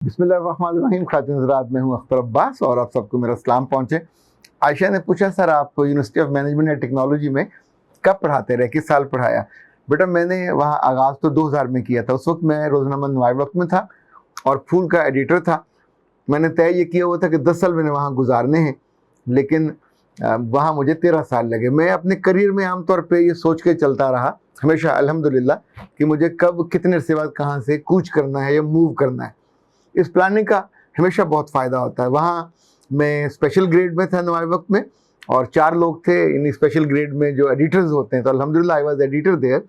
बिस्मिल्लाहिर्रहमानिर्रहीम। खातिन हज़रात, मैं हूं अख्तर अब्बास और आप सबको मेरा सलाम पहुंचे। आयशा ने पूछा, सर आप university of management and technology में कब पढ़ाते रहे, किस साल पढ़ाया? बेटा मैंने वहाँ आगाज़ तो 2000 में किया था। उस वक्त मैं रोज़नामा नुआए वक्त में था और फूल का एडिटर था। मैंने तय ये किया हुआ था कि 10 साल मैंने वहाँ गुजारने हैं, लेकिन वहाँ मुझे 13 साल लगे। मैं अपने करियर में आमतौर पे ये सोच के चलता रहा हमेशा अल्हम्दुलिल्लाह कि मुझे कब कितने अरसे बाद कहाँ से कूच करना है या मूव करना है। इस प्लानिंग का हमेशा बहुत फ़ायदा होता है। वहाँ मैं स्पेशल ग्रेड में था नुआए वक्त में और 4 लोग थे इन स्पेशल ग्रेड में जो एडिटर्स होते हैं, तो अल्हम्दुलिल्लाह आई वाज एडिटर देयर।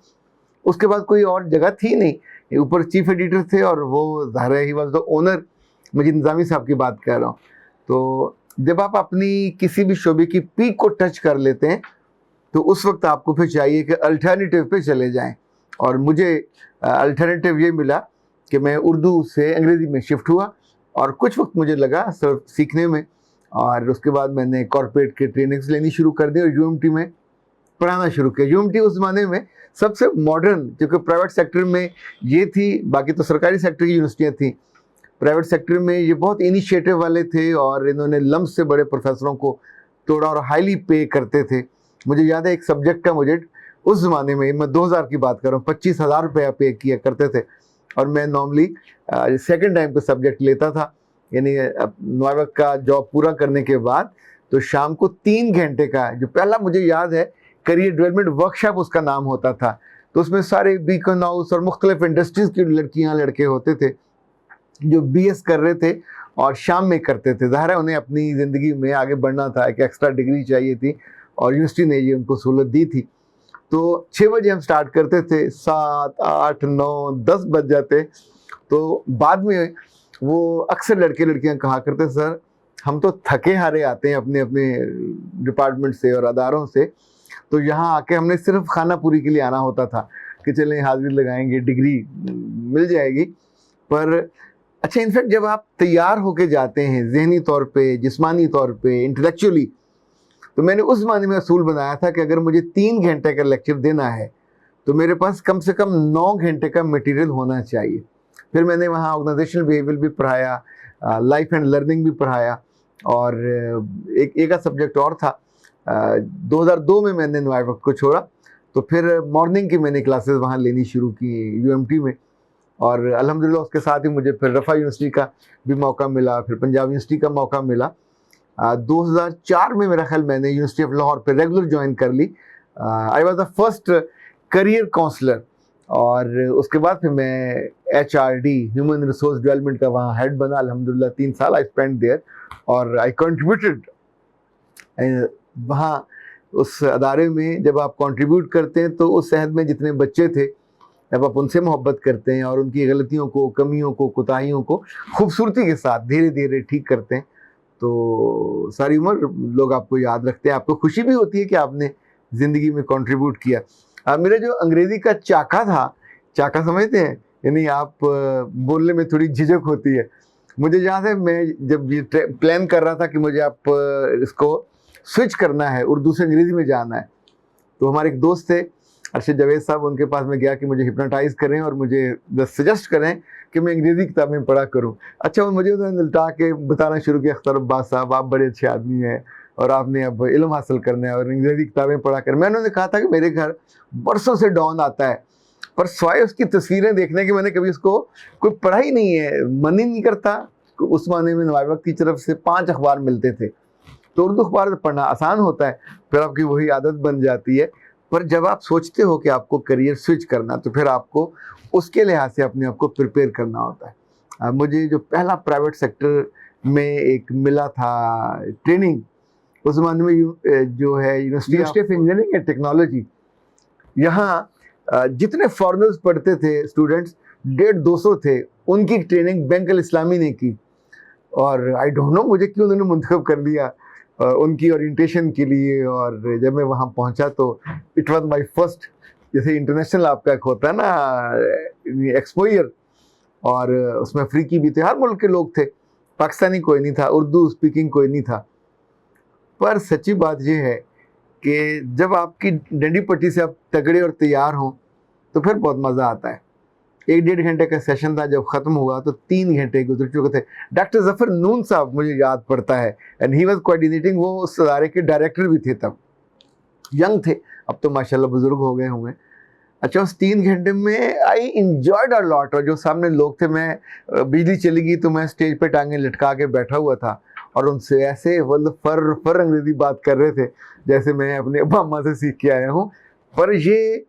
उसके बाद कोई और जगह थी नहीं, ऊपर चीफ एडिटर थे और वो ज़ाहिर है ही वाज द ओनर। मजीद निज़ामी साहब की बात कर रहा हूँ। तो जब आप अपनी किसी भी शोबे की पीक को टच कर लेते हैं तो उस वक्त आपको फिर चाहिए कि अल्टरनेटिव पे चले जाएं। और मुझे अल्टरनेटिव ये मिला कि मैं उर्दू से अंग्रेज़ी में शिफ्ट हुआ और कुछ वक्त मुझे लगा सिर्फ सीखने में, और उसके बाद मैंने कॉर्पोरेट के ट्रेनिंग्स लेनी शुरू कर दी और यूएमटी में पढ़ाना शुरू किया। यूएमटी उस ज़माने में सबसे मॉडर्न, क्योंकि प्राइवेट सेक्टर में ये थी, बाकी तो सरकारी सेक्टर की यूनिवर्सिटियाँ थी, प्राइवेट सेक्टर में ये बहुत इनिशिएटिव वाले थे और इन्होंने लम्ब से बड़े प्रोफेसरों को तोड़ा और हाईली पे करते थे। मुझे याद है एक सब्जेक्ट का मुझे उस ज़माने में, मैं 2000 की बात कर रहा हूँ, 25,000 रुपया पे किया करते थे और मैं नॉर्मली सेकंड टाइम पे सब्जेक्ट लेता था। यानी नुआए वक्त का जॉब पूरा करने के बाद तो शाम को 3 घंटे का, जो पहला मुझे याद है करियर डेवलपमेंट वर्कशॉप उसका नाम होता था, तो उसमें सारे बीकन हाउस और मुख्तलिफ इंडस्ट्रीज़ की लड़कियाँ लड़के होते थे जो बीएस कर रहे थे और शाम में करते थे। ज़ाहिर है उन्हें अपनी ज़िंदगी में आगे बढ़ना था, एक एक्स्ट्रा डिग्री चाहिए थी और यूनिवर्सिटी ने ये उनको सहूलत दी थी। तो 6 बजे हम स्टार्ट करते थे, 7, 8, 9, 10 बज जाते। तो बाद में वो अक्सर लड़के लड़कियां कहा करते, सर हम तो थके हारे आते हैं अपने अपने डिपार्टमेंट से और अदारों से, तो यहाँ आके हमने सिर्फ खाना पूरी के लिए आना होता था कि चलें हाजिरी लगाएंगे, डिग्री मिल जाएगी। पर अच्छा, इनफैक्ट जब आप तैयार होके जाते हैं जहनी तौर पे, जिस्मानी तौर पे, इंटेलेक्चुअली, तो मैंने उस ज़माने में असूल बनाया था कि अगर मुझे 3 घंटे का लेक्चर देना है तो मेरे पास कम से कम 9 घंटे का मटेरियल होना चाहिए। फिर मैंने वहाँ ऑर्गेनाइजेशनल बिहेवियर भी पढ़ाया, लाइफ एंड लर्निंग भी पढ़ाया और एक सब्जेक्ट और था। 2002 में मैंने नुआए वक्त को छोड़ा तो फिर मॉर्निंग की मैंने क्लासेस वहाँ लेनी शुरू की यूएमटी में, और अल्हम्दुलिल्लाह उसके साथ ही मुझे फिर रफ़ा यूनिवर्सिटी का भी मौका मिला, फिर पंजाब यूनिवर्सिटी का मौका मिला। 2004 में मेरा ख्याल मैंने यूनिवर्सिटी ऑफ लाहौर पे रेगुलर ज्वाइन कर ली। I was the first career counsellor और उसके बाद फिर मैं एचआरडी ह्यूमन रिसोर्स डेवलपमेंट का वहाँ हेड बना। अल्हम्दुलिल्लाह 3 साल आई स्पेंड देयर और आई कंट्रीब्यूटेड वहाँ उस अदारे में। जब आप कंट्रीब्यूट करते हैं तो उस शहर में जितने बच्चे थे, जब आप उनसे मोहब्बत करते हैं और उनकी गलतियों को, कमियों को, कोताहियों को खूबसूरती के साथ धीरे धीरे ठीक करते हैं, तो सारी उम्र लोग आपको याद रखते हैं। आपको खुशी भी होती है कि आपने ज़िंदगी में कंट्रीब्यूट किया। मेरा जो अंग्रेज़ी का चाका था, चाका समझते हैं, यानी आप बोलने में थोड़ी झिझक होती है। मुझे याद है मैं जब ये प्लान कर रहा था कि मुझे आप इसको स्विच करना है, उर्दू से अंग्रेज़ी में जाना है, तो हमारे एक दोस्त थे अर्शद जावेद साहब, उनके पास मैं गया कि मुझे हिप्नोटाइज़ करें और मुझे सजेस्ट करें कि मैं अंग्रेज़ी किताबें पढ़ा करूं। अच्छा, वो मुझे उन्होंने ललटा के बताना शुरू किया, अख्तर अब्बास साहब आप बड़े अच्छे आदमी हैं और आपने अब इल्म हासिल करना है और अंग्रेज़ी किताबें पढ़ा कर। मैंने उन्हें कहा था कि मेरे घर बरसों से डॉन आता है, पर स्वाय उसकी तस्वीरें देखने की मैंने कभी उसको कोई पढ़ा ही नहीं है, मन ही नहीं करता। उस माने में नुआए वक्त की तरफ से 5 अखबार मिलते थे, तो उर्दू अखबार पढ़ना आसान होता है, फिर आपकी वही आदत बन जाती है। पर जब आप सोचते हो कि आपको करियर स्विच करना, तो फिर आपको उसके लिहाज से अपने आप को प्रिपेयर करना होता है। मुझे जो पहला प्राइवेट सेक्टर में एक मिला था ट्रेनिंग, उस ज़माने में जो है university of engineering and technology, यहाँ जितने फॉरेनर्स पढ़ते थे स्टूडेंट्स 150-200 थे, उनकी ट्रेनिंग बैंक अल इस्लामी ने की। और आई डोंट नो मुझे क्यों उन्होंने मुंतखब कर लिया उनकी ओरिएंटेशन के लिए। और जब मैं वहाँ पहुँचा तो इट वाज माय फर्स्ट, जैसे इंटरनेशनल आपका एक होता है ना एक्सपोजर, और उसमें अफ्रीकी भी थे, हर मुल्क के लोग थे, पाकिस्तानी कोई नहीं था, उर्दू स्पीकिंग कोई नहीं था। पर सच्ची बात यह है कि जब आपकी डंडी पट्टी से आप तगड़े और तैयार हों तो फिर बहुत मज़ा आता है। 1-1.5 घंटे का सेशन था, जब ख़त्म हुआ तो 3 घंटे गुजर चुके थे। डॉक्टर ज़फ़र नून साहब मुझे याद पड़ता है, एंड ही वाज कोऑर्डिनेटिंग, वो उस इदारे के डायरेक्टर भी थे तब, यंग थे, अब तो माशाल्लाह बुज़ुर्ग हो गए होंगे। अच्छा, उस 3 घंटे में आई इंजॉयड अ लॉट। और जो सामने लोग थे, मैं बिजली चली गई तो मैं स्टेज पे टांगें लटका के बैठा हुआ था और उनसे ऐसे मतलब फर अंग्रेज़ी बात कर रहे थे जैसे मैं अपने अब्बा अम्मा से सीख के आया हूँ। पर ये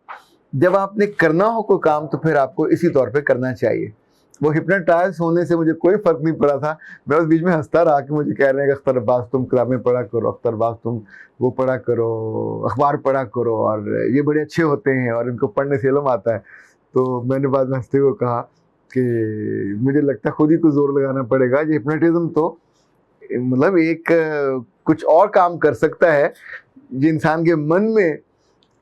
जब आपने करना हो कोई काम तो फिर आपको इसी तौर पे करना चाहिए। वो हिप्नोटाइज होने से मुझे कोई फ़र्क नहीं पड़ा था। मैं उस बीच में हंसता रहा कि मुझे कह रहे हैं कि अख्तर अब्बास तुम किताबें पढ़ा करो, अख्तर अब्बास तुम वो पढ़ा करो, अखबार पढ़ा करो, और ये बड़े अच्छे होते हैं और इनको पढ़ने से इल्म आता है। तो मैंने बाद में हंसते हुए कहा कि मुझे लगता है खुद ही को ज़ोर लगाना पड़ेगा। ये हिप्नोटिज़म तो मतलब एक कुछ और काम कर सकता है, जो इंसान के मन में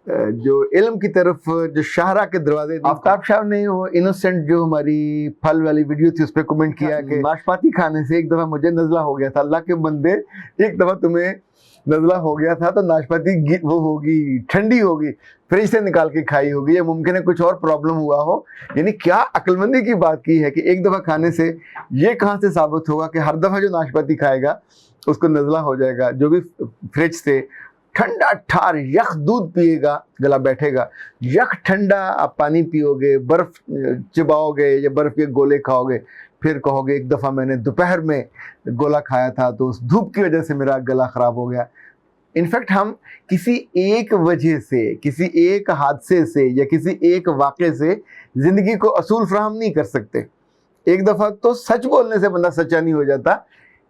जो इल्म की तरफ जो शाहरा के दरवाजे। आफ्ताब साहब ने वो इनोसेंट जो हमारी फल वाली वीडियो थी उस पर कमेंट किया कि नाशपाती खाने से एक दफ़ा मुझे नज़ला हो गया था। अल्लाह के बंदे, एक दफ़ा तुम्हें नज़ला हो गया था तो नाशपाती वो होगी, ठंडी होगी, फ्रिज से निकाल के खाई होगी, या मुमकिन है कुछ और प्रॉब्लम हुआ हो। यानी क्या अक्लमंदी की बात की है कि एक दफ़ा खाने से ये कहाँ से साबित होगा कि हर दफ़ा जो नाशपाती खाएगा उसको नज़ला हो जाएगा। जो भी फ्रिज से ठंडा ठार यख दूध पिएगा गला बैठेगा, यख ठंडा आप पानी पियोगे, बर्फ़ चिबाओगे या बर्फ़ के गोले खाओगे, फिर कहोगे एक दफ़ा मैंने दोपहर में गोला खाया था तो उस धूप की वजह से मेरा गला ख़राब हो गया। इनफैक्ट हम किसी एक वजह से, किसी एक हादसे से या किसी एक वाक़े से ज़िंदगी को असूल फ़राहम नहीं कर सकते। एक दफ़ा तो सच बोलने से बंदा सच्चा नहीं हो जाता,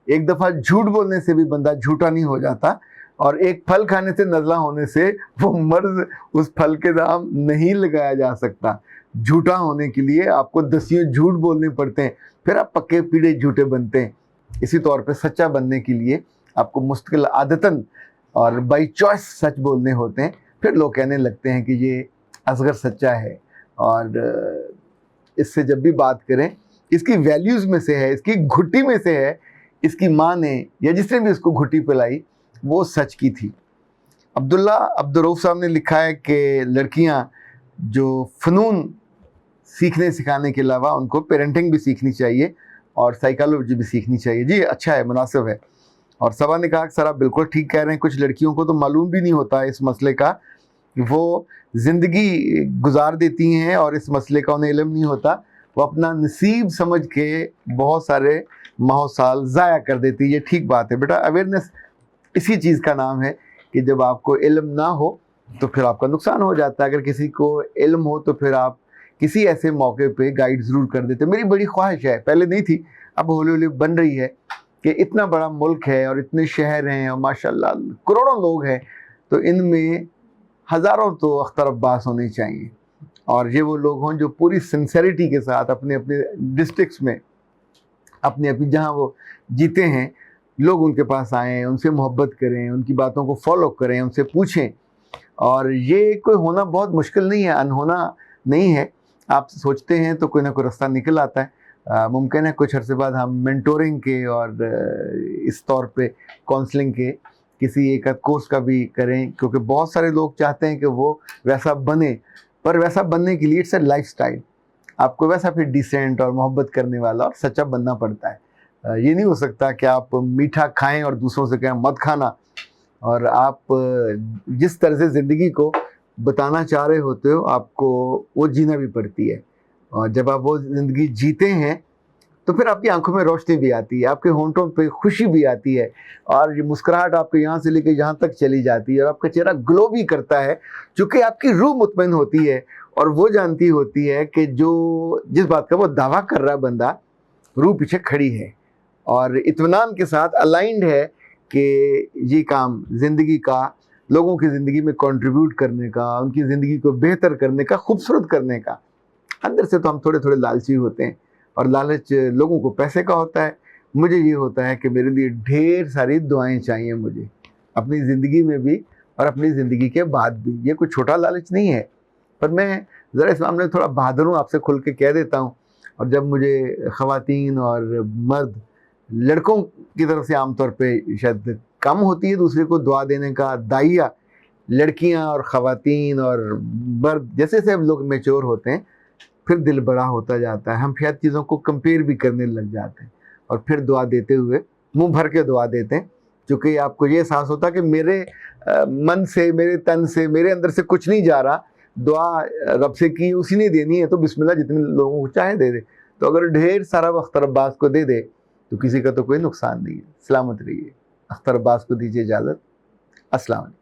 एक दफ़ा झूठ बोलने से भी बंदा झूठा नहीं हो जाता, और एक फल खाने से नज़ला होने से वो मर्ज़ उस फल के दाम नहीं लगाया जा सकता। झूठा होने के लिए आपको दसियों झूठ बोलने पड़ते हैं, फिर आप पक्के पीढ़े झूठे बनते हैं। इसी तौर पे सच्चा बनने के लिए आपको मुस्तकिल आदतन और बाई चॉइस सच बोलने होते हैं। फिर लोग कहने लगते हैं कि ये असगर सच्चा है, और इससे जब भी बात करें इसकी वैल्यूज़ में से है, इसकी घुट्टी में से है, इसकी माँ ने या जिसने भी इसको घुट्टी पिलाई वो सच की थी। अब्दुल्ला अब्दुर्रऊफ साहब ने लिखा है कि लड़कियां जो फ़नून सीखने सिखाने के अलावा उनको पेरेंटिंग भी सीखनी चाहिए और साइकोलॉजी भी सीखनी चाहिए। जी अच्छा है, मुनासिब है। और सबा ने कहा कि सर आप बिल्कुल ठीक कह रहे हैं, कुछ लड़कियों को तो मालूम भी नहीं होता इस मसले का, वो ज़िंदगी गुजार देती हैं और इस मसले का उन्हें इल्म नहीं होता, वो अपना नसीब समझ के बहुत सारे माह साल ज़ाया कर देती है। ये ठीक बात है बेटा, अवेयरनेस इसी चीज़ का नाम है कि जब आपको इल्म ना हो तो फिर आपका नुकसान हो जाता है। अगर किसी को इल्म हो तो फिर आप किसी ऐसे मौके पे गाइड ज़रूर कर देते। मेरी बड़ी ख्वाहिश है, पहले नहीं थी, अब हौली हौली बन रही है कि इतना बड़ा मुल्क है और इतने शहर हैं और माशाल्लाह करोड़ों लोग हैं, तो इनमें हज़ारों तो अख्तर अब्बास होने चाहिए, और ये वो लोग हों जो पूरी सिंसेरिटी के साथ अपने अपने डिस्ट्रिक्ट्स में, अपने अपनी जहाँ वो जीते हैं, लोग उनके पास आएँ, उनसे मोहब्बत करें, उनकी बातों को फॉलो करें, उनसे पूछें। और ये कोई होना बहुत मुश्किल नहीं है, अनहोना नहीं है। आप सोचते हैं तो कोई ना कोई रास्ता निकल आता है। मुमकिन है कुछ अरसे बाद हम मेंटोरिंग के और इस तौर पे काउंसलिंग के किसी एक कोर्स का भी करें, क्योंकि बहुत सारे लोग चाहते हैं कि वो वैसा बने, पर वैसा बनने के लिए इट्स ए लाइफस्टाइल। आपको वैसा फिर डिसेंट और मोहब्बत करने वाला और सच्चा बनना पड़ता है। ये नहीं हो सकता कि आप मीठा खाएं और दूसरों से कहें मत खाना, और आप जिस तरह से ज़िंदगी को बताना चाह रहे होते हो आपको वो जीना भी पड़ती है। और जब आप वो ज़िंदगी जीते हैं तो फिर आपकी आंखों में रोशनी भी आती है, आपके होंठों पे खुशी भी आती है, और ये मुस्कुराहट आपके यहाँ से लेकर यहाँ तक चली जाती है, और आपका चेहरा ग्लो भी करता है, क्योंकि आपकी रूह मुतमईन होती है और वो जानती होती है कि जो जिस बात का वो दावा कर रहा है बंदा, रूह पीछे खड़ी है और इत्मीनान के साथ अलाइंड है कि ये काम ज़िंदगी का, लोगों की ज़िंदगी में कंट्रीब्यूट करने का, उनकी ज़िंदगी को बेहतर करने का, खूबसूरत करने का। अंदर से तो हम थोड़े थोड़े लालची होते हैं, और लालच लोगों को पैसे का होता है। मुझे ये होता है कि मेरे लिए ढेर सारी दुआएं चाहिए मुझे, अपनी ज़िंदगी में भी और अपनी ज़िंदगी के बाद भी। ये कोई छोटा लालच नहीं है, पर मैं ज़रा इस मामले में थोड़ा बहादुर हूँ, आपसे खुल के कह देता हूँ। और जब मुझे ख़वातीन और मर्द, लड़कों की तरफ से आमतौर पे शायद कम होती है दूसरे को दुआ देने का दाइया, लड़कियां और ख़वातीन और मर्द जैसे जैसे लोग मैच्योर होते हैं پھر دل بڑا ہوتا جاتا ہے، ہم شاید چیزوں کو کمپیئر بھی کرنے لگ جاتے ہیں، اور پھر دعا دیتے ہوئے منہ بھر کے دعا دیتے ہیں، چونکہ آپ کو یہ احساس ہوتا ہے کہ میرے من سے، میرے تن سے، میرے اندر سے کچھ نہیں جا رہا، دعا رب سے کی اسی نے دینی ہے، تو بسم اللہ جتنے لوگوں کو چاہے دے دے. تو اگر ڈھیر سارا اختر عباس کو دے دے تو کسی کا تو کوئی نقصان نہیں ہے. سلامت رہیے. اختر عباس کو دیجیے اجازت. السلام علیکم.